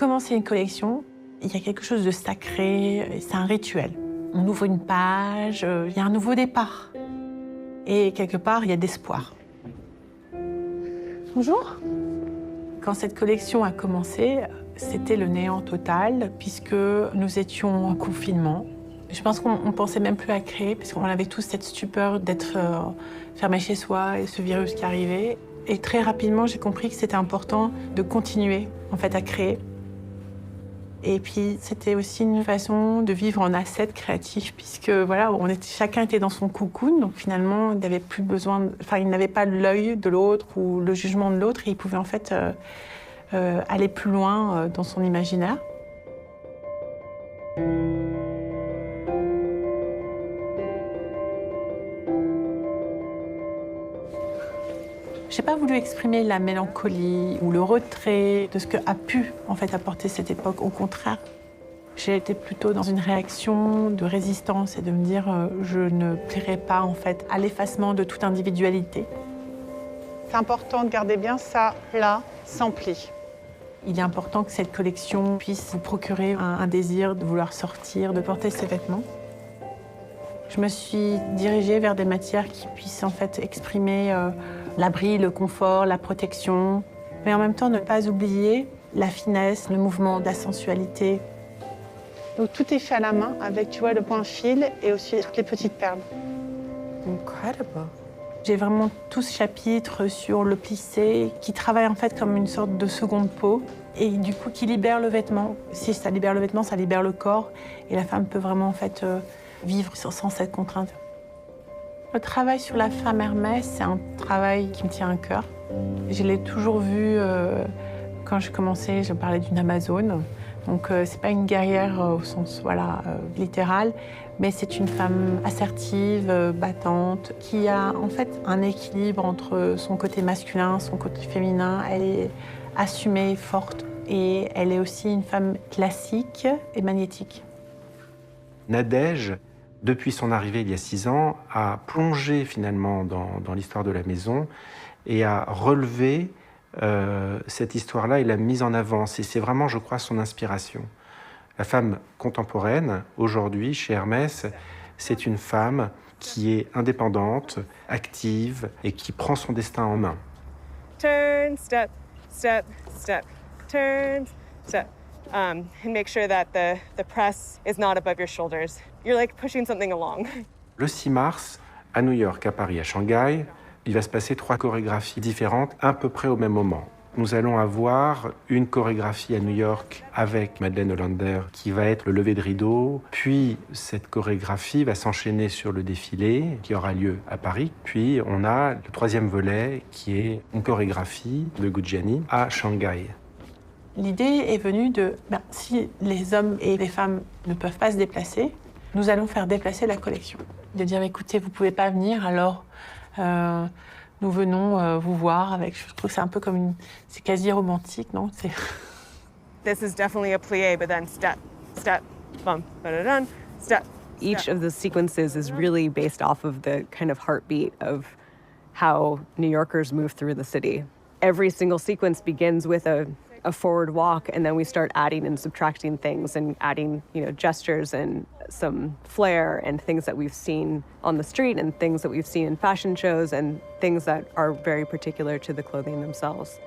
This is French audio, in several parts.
commencer une collection, il y a quelque chose de sacré, c'est un rituel. On ouvre une page, il y a un nouveau départ. Et quelque part, il y a d'espoir. Bonjour. Quand cette collection a commencé, c'était le néant total, puisque nous étions en confinement. Je pense qu'on ne pensait même plus à créer, parce qu'on avait tous cette stupeur d'être fermé chez soi et ce virus qui arrivait. Et très rapidement, j'ai compris que c'était important de continuer en fait, à créer. Et puis, c'était aussi une façon de vivre en asset créatif, puisque voilà, chacun était dans son cocoon, donc finalement, il n'avait plus besoin, il n'avait pas l'œil de l'autre ou le jugement de l'autre, et il pouvait en fait aller plus loin dans son imaginaire. J'ai pas voulu exprimer la mélancolie ou le retrait de ce que a pu en fait apporter cette époque. Au contraire, j'ai été plutôt dans une réaction de résistance et de me dire je ne plairai pas en fait à l'effacement de toute individualité. C'est important de garder bien ça là, sans pli. Il est important que cette collection puisse vous procurer un désir de vouloir sortir, de porter ces vêtements. Je me suis dirigée vers des matières qui puissent en fait exprimer l'abri, le confort, la protection, mais en même temps ne pas oublier la finesse, le mouvement, la sensualité. Donc tout est fait à la main avec, tu vois, le point fil et aussi toutes les petites perles. Incredible. J'ai vraiment tout ce chapitre sur le plissé qui travaille en fait comme une sorte de seconde peau et du coup qui libère le vêtement. Si ça libère le vêtement, ça libère le corps et la femme peut vraiment en fait vivre sans cette contrainte. Le travail sur la femme Hermès, c'est un travail qui me tient à cœur. Je l'ai toujours vu quand je commençais, je parlais d'une Amazone. Donc c'est pas une guerrière au sens littéral, mais c'est une femme assertive, battante, qui a en fait un équilibre entre son côté masculin, son côté féminin. Elle est assumée, forte, et elle est aussi une femme classique et magnétique. Nadège, depuis son arrivée il y a 6 ans, a plongé finalement dans l'histoire de la maison et a relevé cette histoire-là et l'a mise en avant. C'est vraiment, je crois, son inspiration. La femme contemporaine, aujourd'hui, chez Hermès, c'est une femme qui est indépendante, active et qui prend son destin en main. Turn, step, step, step, turn, step. And make sure that the press is not above your shoulders. You're like pushing something along. Le 6 mars, à New York, à Paris, à Shanghai, il va se passer 3 chorégraphies différentes à peu près au même moment. Nous allons avoir une chorégraphie à New York avec Madeleine Hollander qui va être le lever de rideau. Puis cette chorégraphie va s'enchaîner sur le défilé qui aura lieu à Paris. Puis on a le 3e volet qui est une chorégraphie de Gujiani à Shanghai. L'idée est venue de, si les hommes et les femmes ne peuvent pas se déplacer, nous allons faire déplacer la collection. De dire, écoutez, vous ne pouvez pas venir, alors nous venons vous voir avec, je trouve que c'est un peu comme c'est quasi romantique, non? This is definitely a plié, but then step, step, bump, ba-da-dun, step. Each of the sequences is really based off of the kind of heartbeat of how New Yorkers move through the city. Every single sequence begins with a forward walk, and then we start adding and subtracting things and adding, gestures and some flair and things that we've seen on the street and things that we've seen in fashion shows and things that are very particular to the clothing themselves.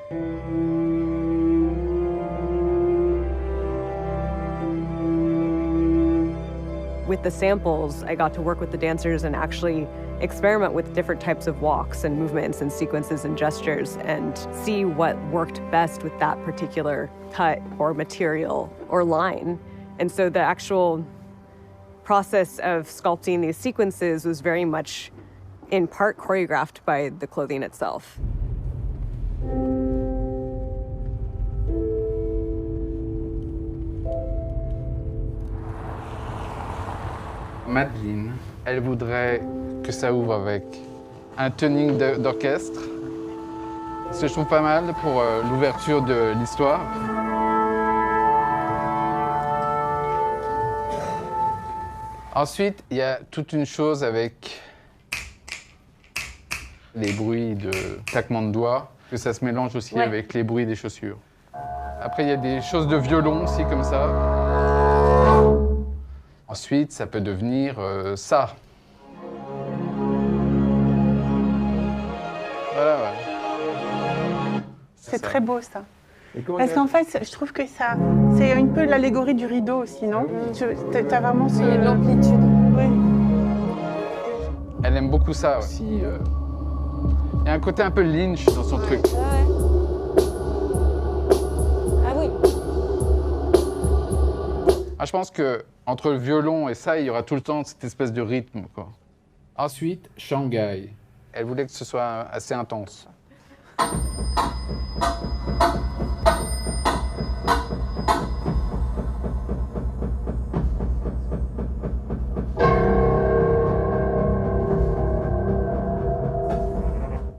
With the samples, I got to work with the dancers and actually experiment with different types of walks and movements and sequences and gestures and see what worked best with that particular cut or material or line. And so the actual process of sculpting these sequences was very much in part choreographed by the clothing itself. Madeleine, elle voudrait que ça ouvre avec un tuning d'orchestre. Ce que je trouve pas mal pour l'ouverture de l'histoire. Ensuite, il y a toute une chose avec les bruits de claquements de doigts, que ça se mélange aussi avec les bruits des chaussures. Après, il y a des choses de violon aussi, comme ça. Ensuite, ça peut devenir ça. Voilà, ouais. C'est très beau ça. Et comment Parce qu'en fait, je trouve que ça, c'est un peu l'allégorie du rideau aussi, non? T'as vraiment ce... l'amplitude. Oui. Elle aime beaucoup ça aussi. Il y a un côté un peu Lynch dans son truc. Ah oui. Ah, je pense que entre le violon et ça, il y aura tout le temps cette espèce de rythme, quoi. Ensuite, Shanghai. Elle voulait que ce soit assez intense.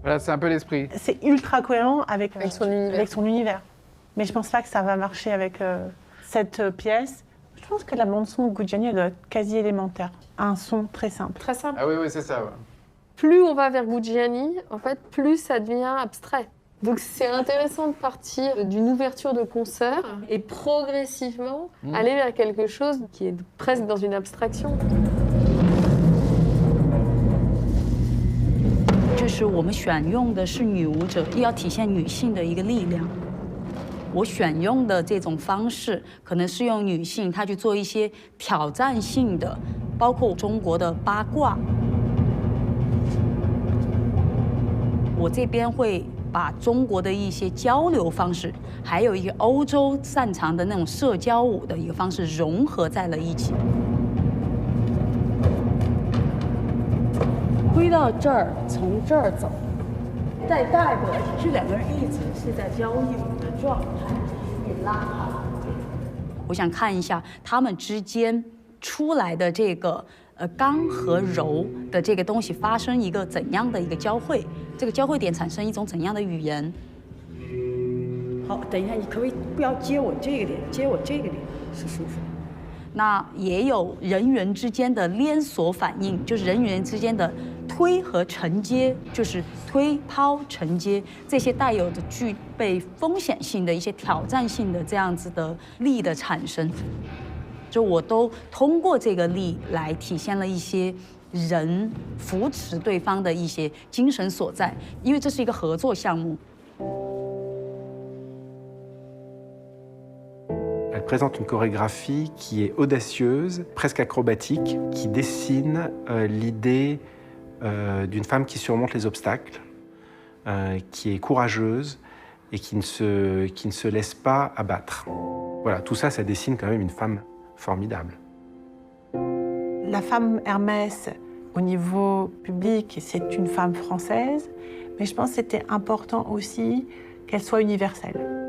Voilà, c'est un peu l'esprit. C'est ultra cohérent avec son univers. avec son univers. Mais je pense pas que ça va marcher avec cette pièce. Je pense que la bande-son de Guglielmi, elle doit être quasi élémentaire. Un son très simple. Très simple. Ah oui, oui, c'est ça. Ouais. Plus on va vers Guglielmi, en fait, plus ça devient abstrait. Donc c'est intéressant de partir d'une ouverture de concert et progressivement aller vers quelque chose qui est presque dans une abstraction. 这是我们选用的是女舞者，要体现女性的一个力量。我选用的这种方式，可能是用女性她去做一些挑战性的，包括中国的八卦。我这边会把中国的一些交流方式，还有一个欧洲擅长的那种社交舞的一个方式融合在了一起。推到这儿，从这儿走，再带回来，这两个人一直是在交友的状态，也拉好。我想看一下他们之间出来的这个刚和柔的这个东西发生一个怎样的一个交汇，这个交汇点产生一种怎样的语言。好，等一下，你可不可以不要接我这个点，接我这个点是舒服。那也有人员之间的连锁反应，就是人员之间的推和承接，就是推抛承接，这些带有的具备风险性的一些挑战性的这样子的力的产生，就我都通过这个力来体现了一些人扶持对方的一些精神所在，因为这是一个合作项目。Elle présente une chorégraphie qui est audacieuse, presque acrobatique, qui dessine l'idée d'une femme qui surmonte les obstacles, qui est courageuse et qui ne se laisse pas abattre. Voilà, tout ça, ça dessine quand même une femme formidable. La femme Hermès, au niveau public, c'est une femme française, mais je pense que c'était important aussi qu'elle soit universelle.